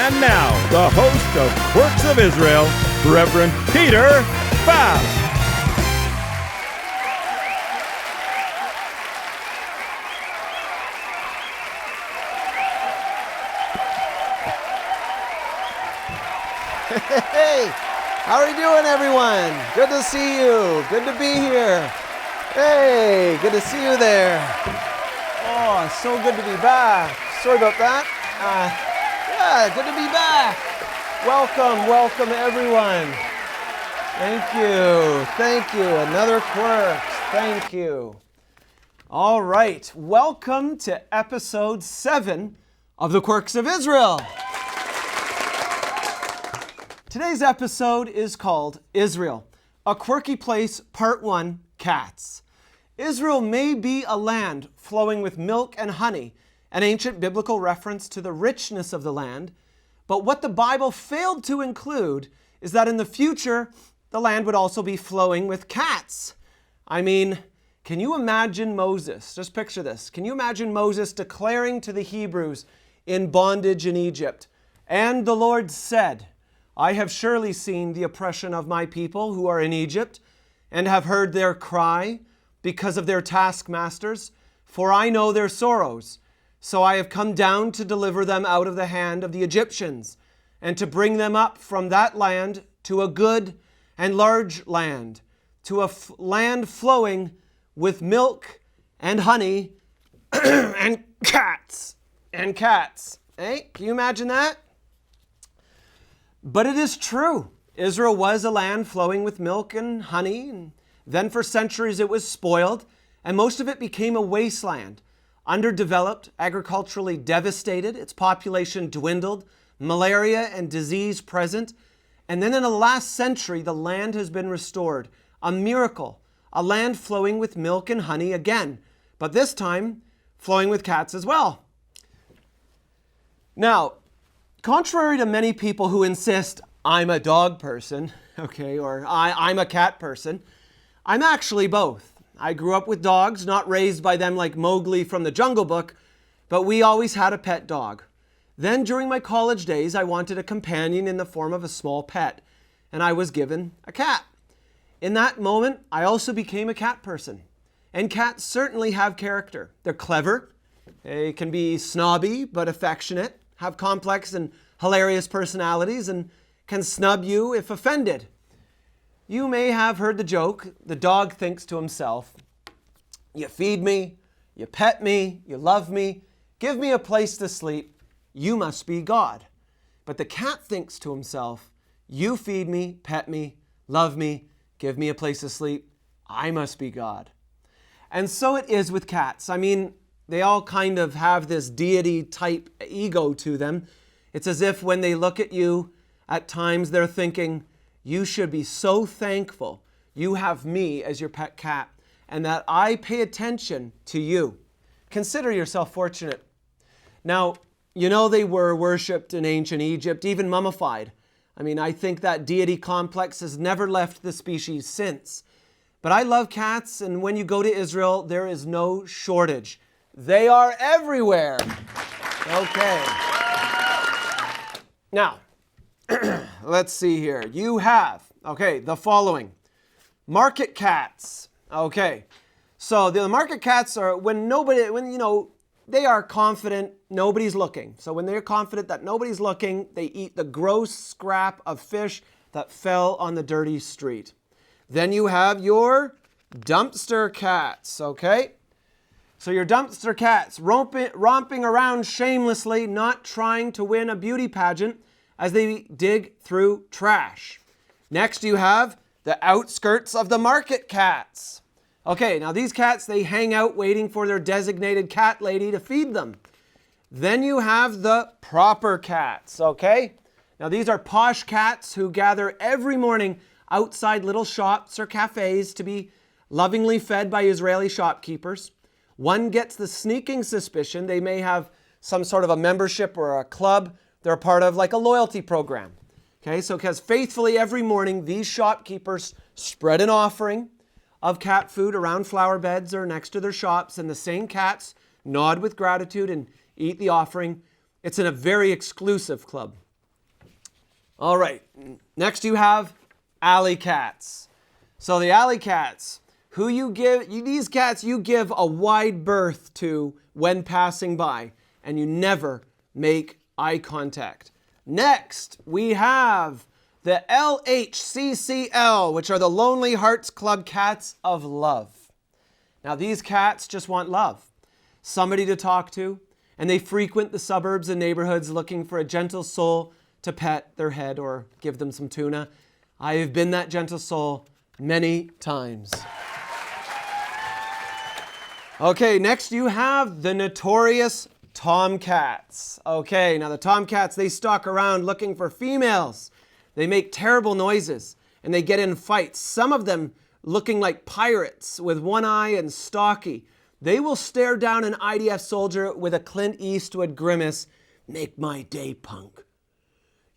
And now, the host of Quirks of Israel, Reverend Peter Faust. Hey, how are you doing, everyone? Good to see you. Good to be here. Hey, good to see you there. Oh, so good to be back. Sorry about that. Yeah, good to be back. Welcome, everyone. Thank you. Another Quirks. Thank you. All right, welcome to episode 7 of the Quirks of Israel. Today's episode is called Israel, A Quirky Place, Part 1, Cats. Israel may be a land flowing with milk and honey, an ancient biblical reference to the richness of the land, but what the Bible failed to include is that in the future, the land would also be flowing with cats. I mean, can you imagine Moses? Just picture this. Can you imagine Moses declaring to the Hebrews in bondage in Egypt, "And the Lord said, I have surely seen the oppression of my people who are in Egypt, and have heard their cry because of their taskmasters, for I know their sorrows. So I have come down to deliver them out of the hand of the Egyptians, and to bring them up from that land to a good and large land, to a land flowing with milk and honey and cats. Hey, can you imagine that? But it is true. Israel was a land flowing with milk and honey, and then for centuries it was spoiled, and most of it became a wasteland. Underdeveloped, agriculturally devastated, its population dwindled, malaria and disease present, and then in the last century the land has been restored. A miracle, a land flowing with milk and honey again, but this time flowing with cats as well. Now, contrary to many people who insist, I'm a dog person, or I'm a cat person, I'm actually both. I grew up with dogs, not raised by them like Mowgli from the Jungle Book, but we always had a pet dog. Then during my college days, I wanted a companion in the form of a small pet, and I was given a cat. In that moment, I also became a cat person. And cats certainly have character. They're clever, they can be snobby but affectionate, have complex and hilarious personalities, and can snub you if offended. You may have heard the joke, the dog thinks to himself, you feed me, you pet me, you love me, give me a place to sleep, you must be God. But the cat thinks to himself, you feed me, pet me, love me, give me a place to sleep, I must be God. And so it is with cats. I mean, they all kind of have this deity type ego to them. It's as if when they look at you, at times they're thinking, you should be so thankful you have me as your pet cat and that I pay attention to you. Consider yourself fortunate. Now, you know they were worshipped in ancient Egypt, even mummified. I mean, I think that deity complex has never left the species since. But I love cats, and when you go to Israel, there is no shortage. They are everywhere. Okay. Now, let's see here. You have, the following. Market cats. Okay. So the market cats are they are confident nobody's looking. So when they're confident that nobody's looking, they eat the gross scrap of fish that fell on the dirty street. Then you have your dumpster cats, okay? So your dumpster cats romping around shamelessly, not trying to win a beauty pageant as they dig through trash. Next you have the outskirts of the market cats. Okay, now these cats, they hang out waiting for their designated cat lady to feed them. Then you have the proper cats, okay? Now these are posh cats who gather every morning outside little shops or cafes to be lovingly fed by Israeli shopkeepers. One gets the sneaking suspicion they may have some sort of a membership or a club they're a part of, like a loyalty program. Okay, so because faithfully every morning these shopkeepers spread an offering of cat food around flower beds or next to their shops, and the same cats nod with gratitude and eat the offering. It's in a very exclusive club. All right, next you have alley cats. So the alley cats, these cats you give a wide berth to when passing by, and you never make eye contact. Next, we have the LHCCL, which are the Lonely Hearts Club Cats of Love. Now, these cats just want love, somebody to talk to, and they frequent the suburbs and neighborhoods looking for a gentle soul to pet their head or give them some tuna. I have been that gentle soul many times. Okay, next you have the notorious tomcats. Okay, now the tomcats, they stalk around looking for females. They make terrible noises and they get in fights, some of them looking like pirates with one eye and stocky. They will stare down an IDF soldier with a Clint Eastwood grimace. Make my day, punk.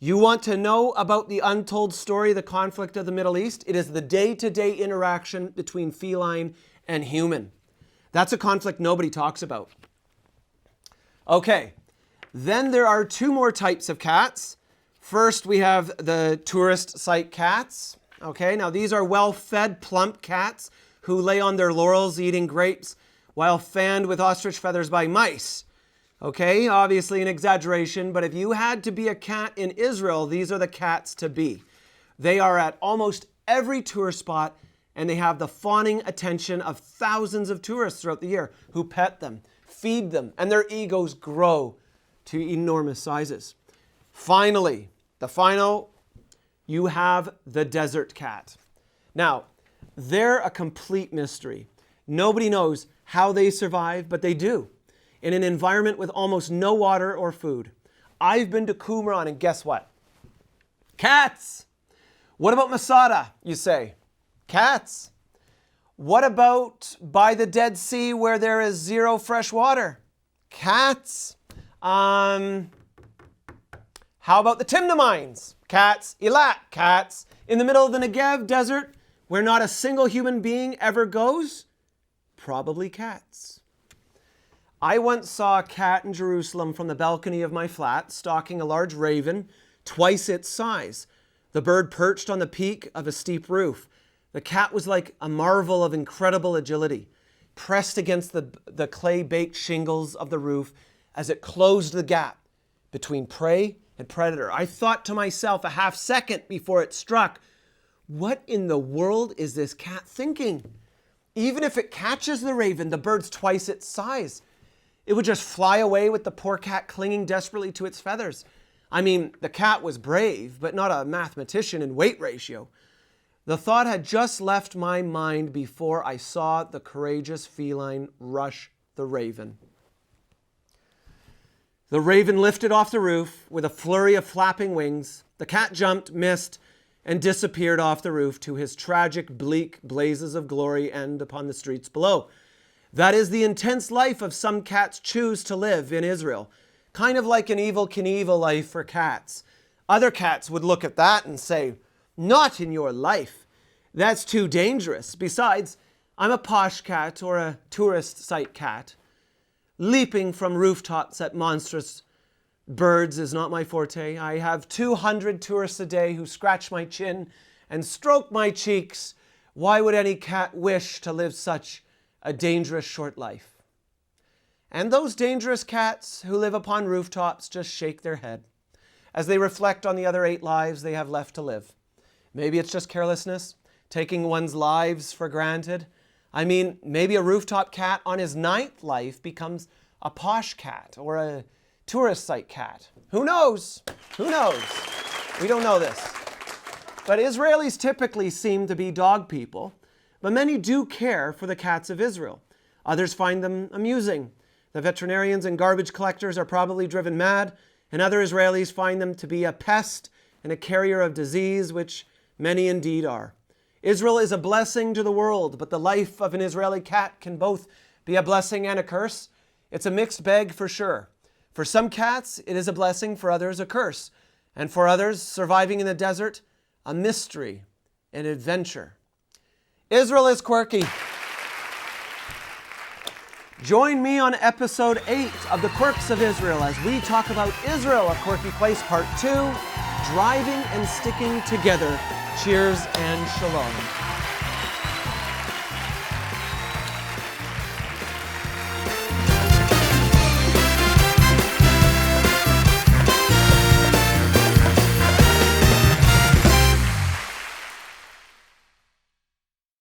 You want to know about the untold story of the conflict of the Middle East? It is the day-to-day interaction between feline and human. That's a conflict nobody talks about. Okay, then there are two more types of cats. First, we have the tourist site cats. Okay, now these are well-fed, plump cats who lay on their laurels eating grapes while fanned with ostrich feathers by mice. Okay, obviously an exaggeration, but if you had to be a cat in Israel, these are the cats to be. They are at almost every tourist spot, and they have the fawning attention of thousands of tourists throughout the year who pet them, feed them, and their egos grow to enormous sizes. Finally, you have the desert cat. Now, they're a complete mystery. Nobody knows how they survive, but they do, in an environment with almost no water or food. I've been to Qumran, and guess what? Cats! What about Masada, you say? Cats. What about by the Dead Sea where there is zero fresh water? Cats. How about the Timna mines? Cats. Eilat, cats. In the middle of the Negev desert where not a single human being ever goes? Probably cats. I once saw a cat in Jerusalem from the balcony of my flat stalking a large raven, twice its size. The bird perched on the peak of a steep roof. The cat was like a marvel of incredible agility, pressed against the clay-baked shingles of the roof as it closed the gap between prey and predator. I thought to myself a half second before it struck, what in the world is this cat thinking? Even if it catches the raven, the bird's twice its size. It would just fly away with the poor cat clinging desperately to its feathers. I mean, the cat was brave, but not a mathematician in weight ratio. The thought had just left my mind before I saw the courageous feline rush the raven. The raven lifted off the roof with a flurry of flapping wings. The cat jumped, missed, and disappeared off the roof to his tragic, bleak blazes of glory end upon the streets below. That is the intense life of some cats choose to live in Israel. Kind of like an Evel Knievel life for cats. Other cats would look at that and say, not in your life. That's too dangerous. Besides, I'm a posh cat or a tourist site cat. Leaping from rooftops at monstrous birds is not my forte. I have 200 tourists a day who scratch my chin and stroke my cheeks. Why would any cat wish to live such a dangerous short life? And those dangerous cats who live upon rooftops just shake their head as they reflect on the other 8 lives they have left to live. Maybe it's just carelessness, taking one's lives for granted. I mean, maybe a rooftop cat on his 9th life becomes a posh cat or a tourist site cat. Who knows? Who knows? We don't know this. But Israelis typically seem to be dog people, but many do care for the cats of Israel. Others find them amusing. The veterinarians and garbage collectors are probably driven mad, and other Israelis find them to be a pest and a carrier of disease, which many indeed are. Israel is a blessing to the world, but the life of an Israeli cat can both be a blessing and a curse. It's a mixed bag for sure. For some cats, it is a blessing, for others, a curse. And for others, surviving in the desert, a mystery, an adventure. Israel is quirky. Join me on episode 8 of The Quirks of Israel as we talk about Israel, A Quirky Place Part 2, driving and sticking together. Cheers and shalom.